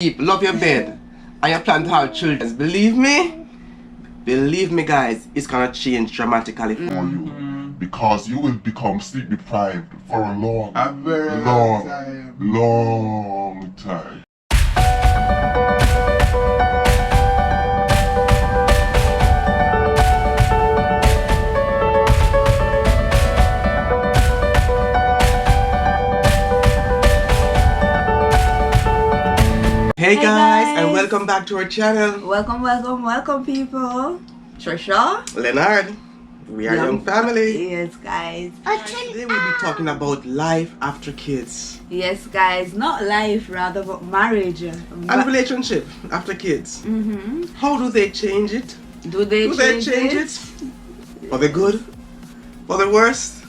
Love your bed, and you plan to have children. Believe me guys, it's gonna change dramatically for you. Because you will become sleep deprived for a very long time. Hey guys, and welcome back to our channel. Welcome people. Trisha, Leonard, we are young family. Yes guys. Today we'll be talking about life after kids. Yes guys, not life rather but marriage. And relationship after kids. How do they change it? Do they change it? For the good? For the worst?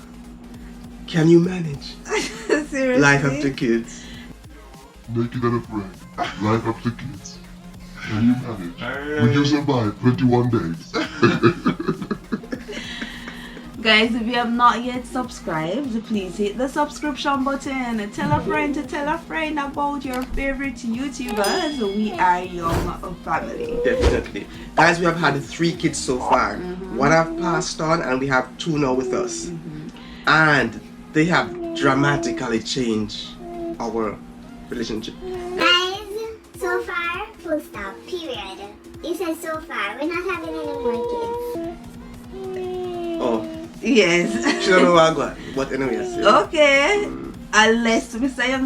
Can you manage Seriously? life after kids? Naked and afraid. Life after kids. Can you manage? Will you survive 21 days? Guys, if you have not yet subscribed, please hit the subscription button. Tell a friend to tell a friend about your favorite YouTubers. We are young family. Definitely. Guys, we have had 3 kids so far. One have passed on and we have 2 now with us. And they have dramatically changed our relationship. Guys, so far, full stop, period. It says so far, we're not having any more kids. Oh, Yes. she don't know what I got. But anyway, I say. Okay. Unless Mr. Young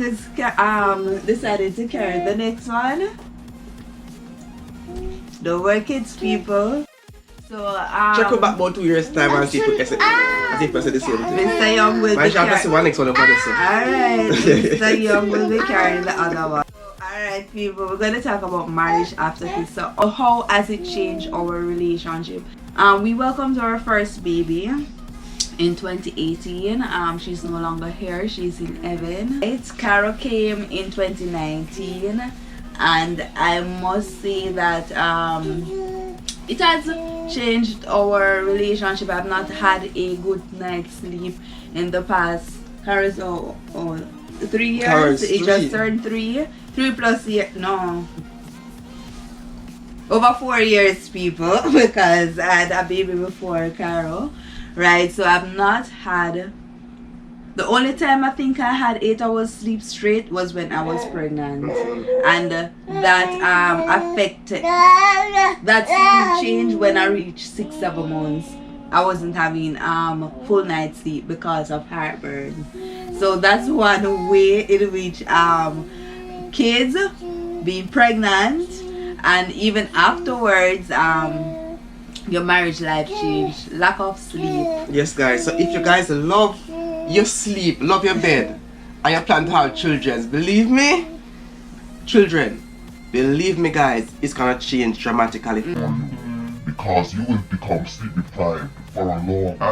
decided to carry the next one. The work kids people. So Check her back about 2 years time and see if I say the same thing. Mr. Young will Man, be she have to see carrying. one next one over this. Alright, Mr. Young will be carrying the other one. Alright people, we're going to talk about marriage after kids. So how has it changed our relationship? We welcomed our first baby in 2018. She's no longer here, she's in heaven. Carol came in 2019 and I must say that it has changed our relationship. I've not had a good night's sleep in the past 3 years. Carol's It 3. just turned 3 plus years. No, over 4 years people, because I had a baby before Carol, right? So I've not had, the only time I think I had 8 hours sleep straight was when I was pregnant, and that affected, that changed when I reached 6-7 months. I wasn't having full night sleep because of heartburn. So that's one way in which kids, being pregnant, and even afterwards your marriage life changed. Lack of sleep. Yes guys, so if you guys love your sleep, love your bed, and you plan to have children, believe me guys, it's gonna change dramatically for you. Because you will become sleep deprived for a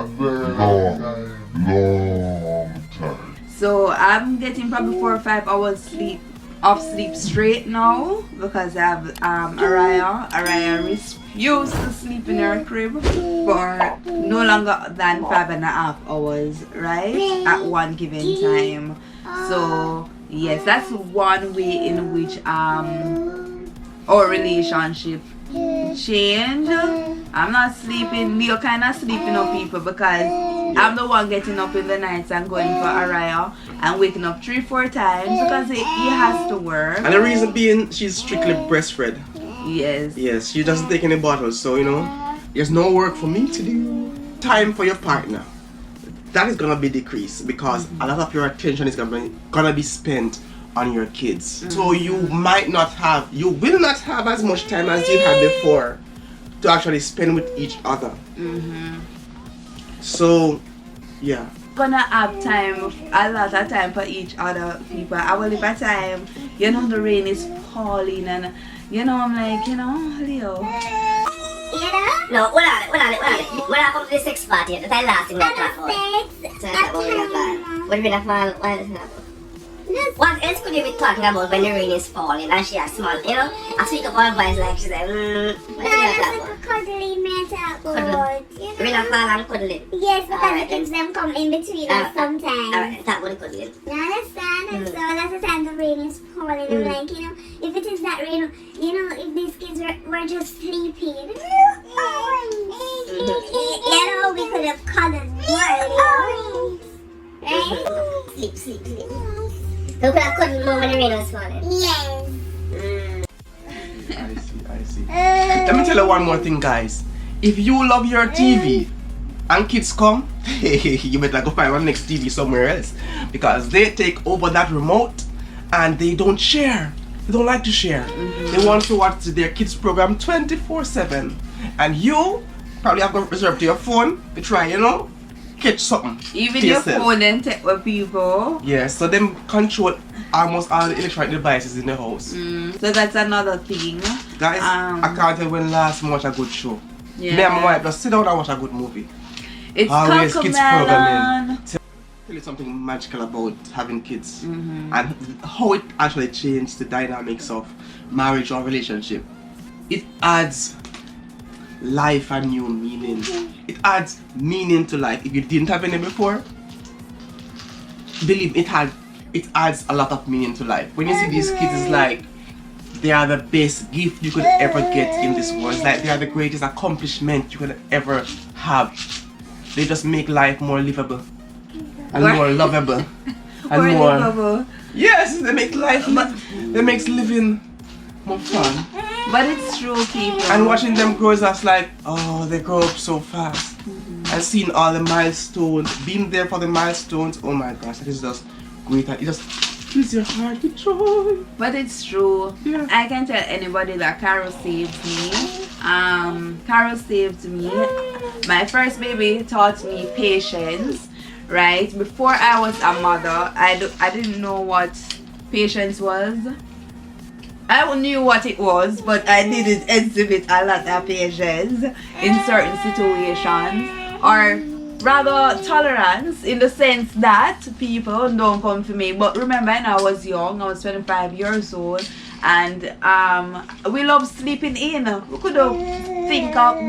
very long time. So I'm getting probably 4 or 5 hours of sleep straight now because I have Araya refused to sleep in her crib for no longer than 5.5 hours, right, at one given time. So yes, that's one way in which our relationship change. I'm not sleeping, Leo kind of sleeping up people because I'm the one getting up in the nights and going for Araya and waking up 3-4 times because he has to work. And the reason being, she's strictly breastfed. Yes, she doesn't take any bottles, so you know, there's no work for me to do. Time for your partner, that is gonna be decreased because a lot of your attention is gonna be spent on your kids. So you will not have as much time as you had before to actually spend with each other. So yeah, gonna have time, a lot of time for each other people. I will live a time, you know, the rain is falling and you know, I'm like, you know, Leo. No, what happened to the sex party at the last in that platform? What What do you mean, why does it happen? What else could you be talking about when the rain is falling and she has small, you know? I speak up all voice like she's like, what is That's like a cuddly matter, but you Rain and know. fall and cuddling. Yes, because Alright, the kids them come in between us sometimes. Alright, talk about the cuddling. You understand? So a lot of times the rain is falling. I'm like, you know, if it is that rain, you know, if these kids were just sleeping, you know, we could have cuddled more, you know? Right? Sleep. So we could have cuddled more when the rain was falling. Yes. I see. Let me tell you one more thing, guys. If you love your TV and kids come, you better go find one next TV somewhere else, because they take over that remote and they don't share. They don't like to share. They want to watch their kids program 24/7, and you probably have to reserve to your phone to try, you know, catch something. Even to your yourself. phone and tech with people. Yeah, so them control almost all the electronic devices in the house. So that's another thing. Guys, I can't tell when last watch a good show. Yeah. Me and my wife just sit down and watch a good movie. It's Always kids Cocomelon. programming. Tell you something magical about having kids and how it actually changed the dynamics of marriage or relationship. It adds life and new meaning. It adds meaning to life. If you didn't have any before, believe it adds a lot of meaning to life. When you see these kids, it's like they are the best gift you could ever get in this world. It's like they are the greatest accomplishment you could ever have. They just make life more livable and more lovable and Or more. livable. Yes, they make life. They makes living more fun. But it's true, people. And watching them grow is just like, oh, they grow up so fast. And seeing all the milestones, being there for the milestones. Oh my gosh, that is just great. It just fills your heart with joy. But it's true. Yeah. I can tell anybody that Carol saved me. Carol saved me. My first baby taught me patience, right? Before I was a mother, I didn't know what patience was. I knew what it was, but I didn't exhibit a lot of patience in certain situations, or rather tolerance, in the sense that people don't come for me. But remember, when I was young, I was 25 years old, and we loved sleeping in. We could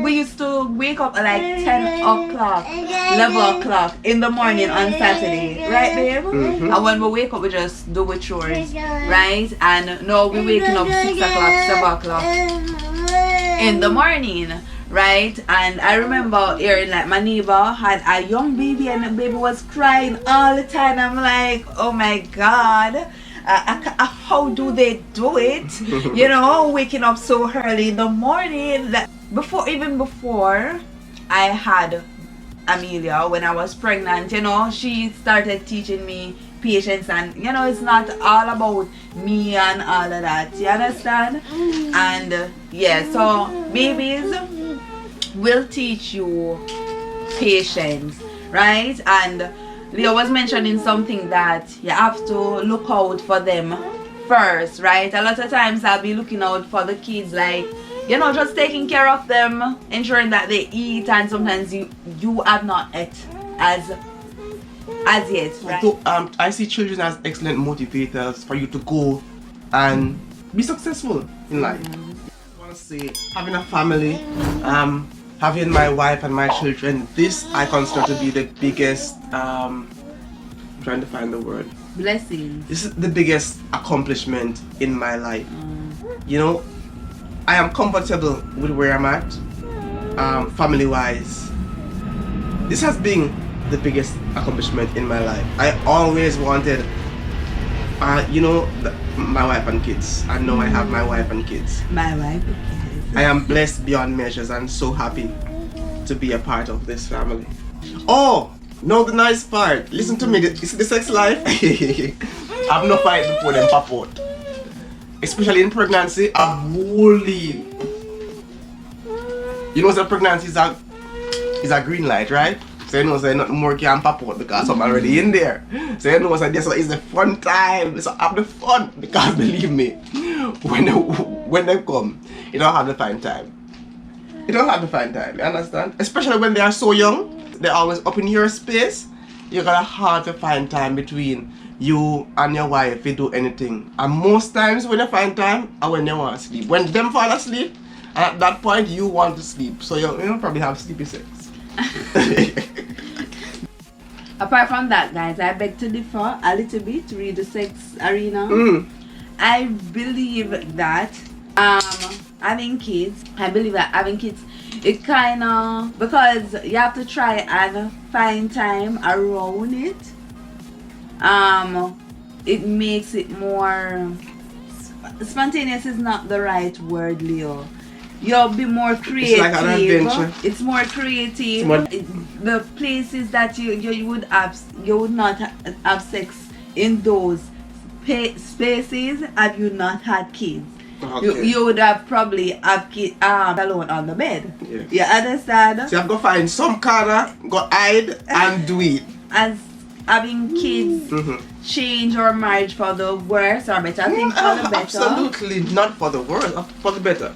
we used to wake up at like 10 o'clock, 11 o'clock in the morning on Saturday, right babe? And when we wake up, we just do the chores, right? And now we're waking up 6 o'clock, 7 o'clock in the morning, right? And I remember hearing like my neighbor had a young baby and the baby was crying all the time. I'm like, oh my God, how do they do it? You know, waking up so early in the morning. Like, before I had Amelia, when I was pregnant, you know, she started teaching me patience, and you know, it's not all about me and all of that, you understand? And yeah, so babies will teach you patience, right? And Leo was mentioning something that you have to look out for them first, right? A lot of times I'll be looking out for the kids, like, you know, just taking care of them, ensuring that they eat, and sometimes you have not ate as yet, right? So, I see children as excellent motivators for you to go and be successful in life. I want to say, having a family, having my wife and my children, this I consider to be the biggest, I'm trying to find the word. Blessings. This is the biggest accomplishment in my life. You know, I am comfortable with where I'm at, family-wise. This has been the biggest accomplishment in my life. I always wanted, you know, my wife and kids. I know I have my wife and kids. My wife. I am blessed beyond measures and so happy to be a part of this family. Oh, no, the nice part. Listen to me, you see the sex life? I've no fight before them pop out. Especially in pregnancy, I'm holy. You know, the pregnancy is a green light, right? So you know, so nothing more can pop out because I'm already in there. So you know, so this is the fun time. So have the fun, because believe me, when they come, you don't have to find time. You don't have to find time, you understand? Especially when they are so young, they're always up in your space. You're gonna have to find time between you and your wife you do anything. And most times when you find time are when they want to sleep. When them fall asleep, and at that point you want to sleep. So you probably have sleepy sex. Apart from that, guys, I beg to differ a little bit with the sex arena. I believe that having kids, it kind of, because you have to try and find time around it. It makes it more spontaneous is not the right word, Leo. You'll be more creative. It's like an adventure. It's more creative. The places that you would not have sex in those spaces have you not had kids. Okay. You would have probably have kids alone on the bed. Yeah. You understand? So you have to find some corner, go hide and do it. As having kids change our marriage for the worse or better, I think for the better. Absolutely not for the worse, for the better.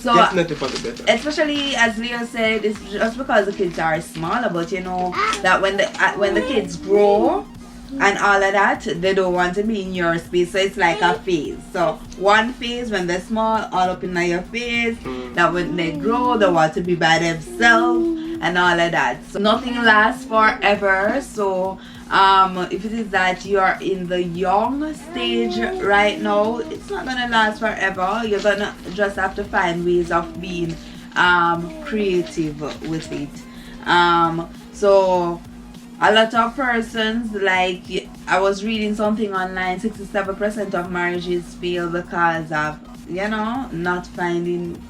So definitely for the better. Especially as Leo said, it's just because the kids are smaller, but you know that when the kids grow and all of that, they don't want to be in your space, so it's like a phase. So one phase when they're small, all up in your face, that when they grow they want to be by themselves and all of that. So nothing lasts forever. So if it is that you're in the young stage right now, it's not gonna last forever. You're gonna just have to find ways of being creative with it. So a lot of persons, like I was reading something online, 67% of marriages fail because of not finding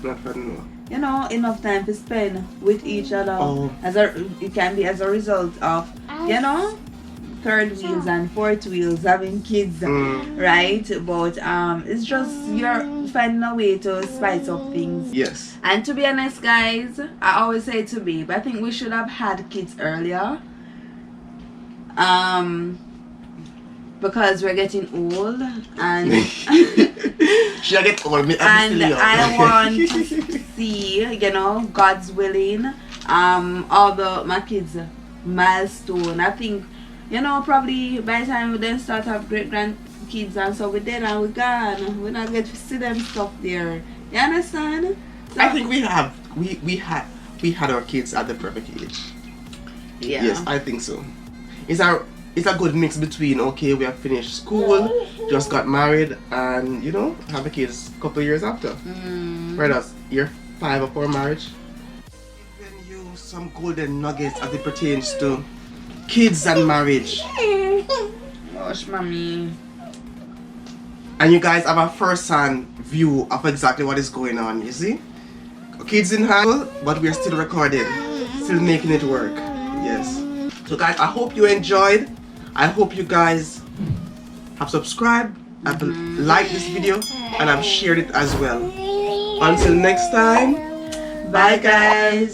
enough time to spend with each other. It can be as a result of third wheels and fourth wheels, having kids, right? But it's just you're finding a way to spice up things. Yes. And to be honest, guys, I always say to be, but I think we should have had kids earlier. Because we're getting old and Should I get old? and I want to see, God's willing, all my kids milestone. I think, probably by the time we then start have great grandkids and so we're dead and we're gone. We're not get to see them stuff there. You understand? So, I think we had our kids at the perfect age. yeah. Yes, I think so. It's a good mix between we have finished school, just got married, and have a kids a couple years after. Right, that's year 5 of our marriage. Giving you some golden nuggets as it pertains to kids and marriage. Gosh, mommy. And you guys have a first-hand view of exactly what is going on, you see? Kids in hand, but we're still recording, still making it work. Yes. So guys, I hope you enjoyed. I hope you guys have subscribed, have liked this video, and have shared it as well. Until next time, Bye, guys.